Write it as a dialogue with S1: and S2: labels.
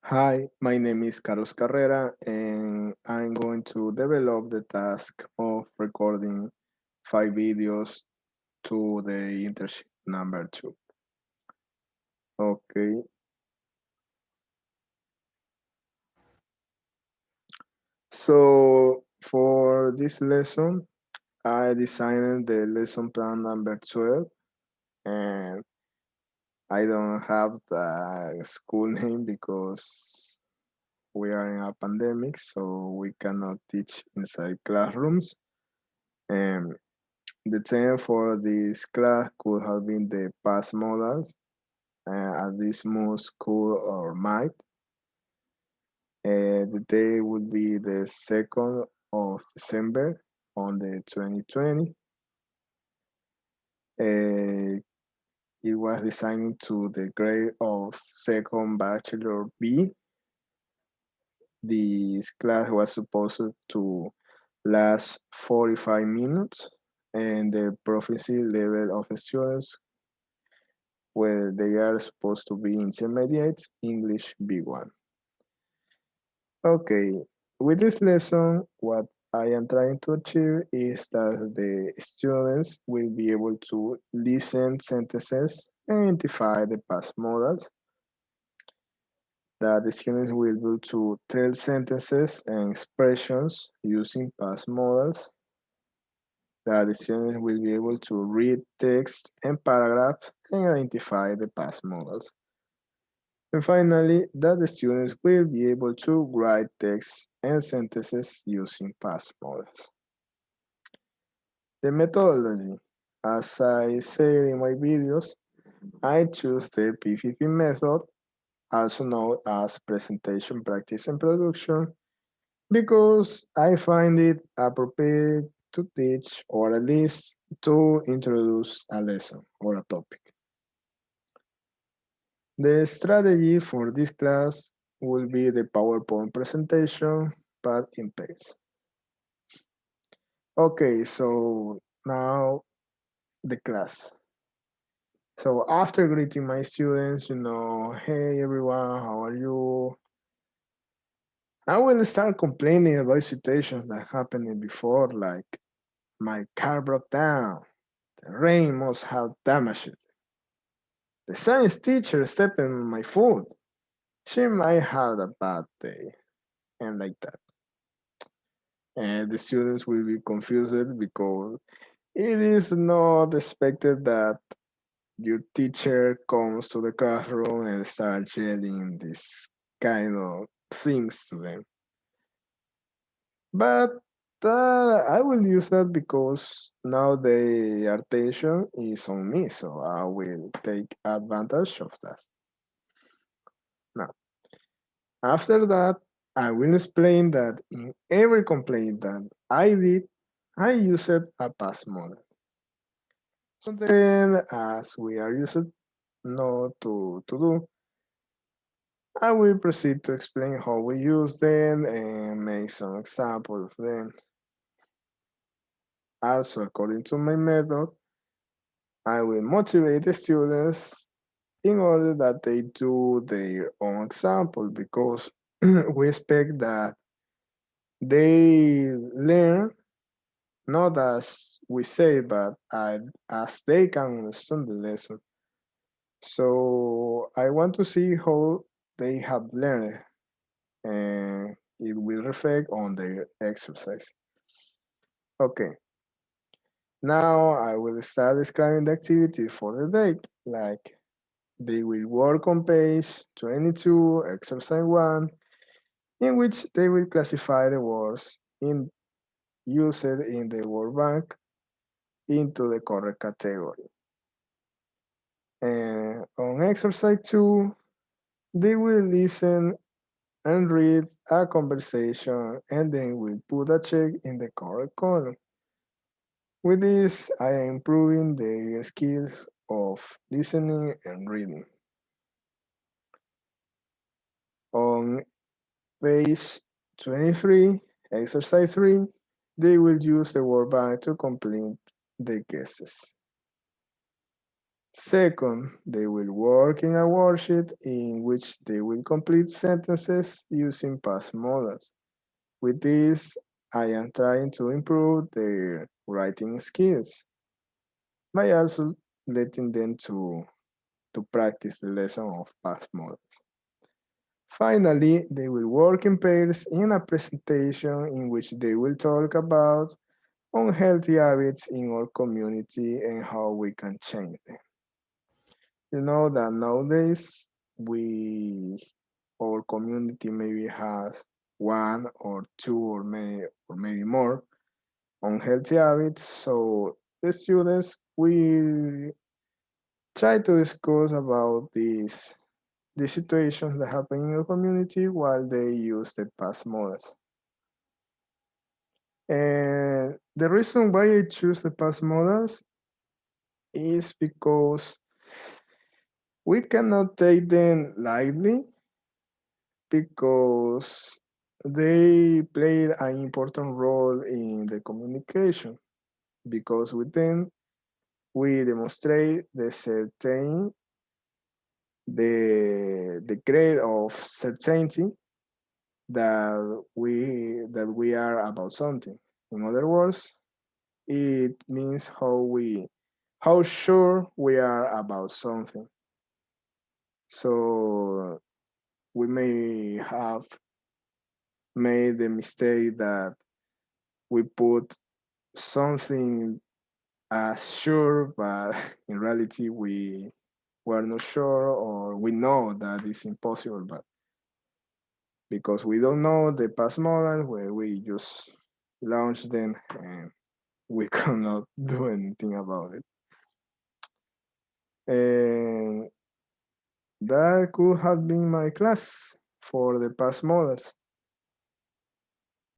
S1: Hi, my name is Carlos Carrera, and I'm going to develop the task of recording 5 videos to the internship number 2. Okay, so for this lesson, I designed the lesson plan number 12, and I don't have the school name because we are in a pandemic, so we cannot teach inside classrooms. And the theme for this class could have been the past modals, at this most could or might. The day would be the 2nd of December on the 2020. Uh, it was designed to the grade of second bachelor B. This class was supposed to last 45 minutes, and the proficiency level of students where they are supposed to be intermediate English B1. Okay, with this lesson, what I am trying to achieve is that the students will be able to listen sentences, identify the past modals, that the students will be able to tell sentences and expressions using past modals, that the students will be able to read text and paragraphs and identify the past modals. And finally, that the students will be able to write text and sentences using past models. The methodology. As I said in my videos, I choose the PPP method, also known as presentation, practice, and production, because I find it appropriate to teach or at least to introduce a lesson or a topic. The strategy for this class will be the PowerPoint presentation, but in pairs. Okay, so now the class. So after greeting my students, hey everyone, how are you? I will start complaining about situations that happened before, like my car broke down, the rain must have damaged it, the science teacher stepped on my foot, she might have a bad day, and like that. And the students will be confused because it is not expected that your teacher comes to the classroom and starts yelling this kind of things to them. But I will use that because now their attention is on me, so I will take advantage of that. Now, after that, I will explain that in every complaint that I did, I used a past model. So then, as we are used not to do, I will proceed to explain how we use them and make some examples of them. Also, according to my method, I will motivate the students in order that they do their own example because we expect that they learn not as we say, but as they can understand the lesson. So I want to see how they have learned, and it will reflect on their exercise. Okay, now I will start describing the activity for the day, like they will work on page 22, exercise 1, in which they will classify the words used in the word bank into the correct category. And on exercise 2, they will listen and read a conversation and then will put a check in the correct column. With this, I am improving their skills of listening and reading. On page 23, exercise 3, they will use the word bank to complete the guesses. Second, they will work in a worksheet in which they will complete sentences using past models. With this, I am trying to improve their writing skills by also letting them to practice the lesson of past models. Finally, they will work in pairs in a presentation in which they will talk about unhealthy habits in our community and how we can change them. You know that nowadays we our community maybe has one or two or maybe more unhealthy habits. So the students we try to discuss about these situations that happen in your community while they use the past models. And the reason why I choose the past models is because we cannot take them lightly because they played an important role in the communication because with them we demonstrate the grade of certainty that we are about something. In other words, it means how sure we are about something. So we may have made the mistake that we put something as sure, but in reality we're not sure or we know that it's impossible, but because we don't know the past model where we just launch them and we cannot do anything about it. And that could have been my class for the past models.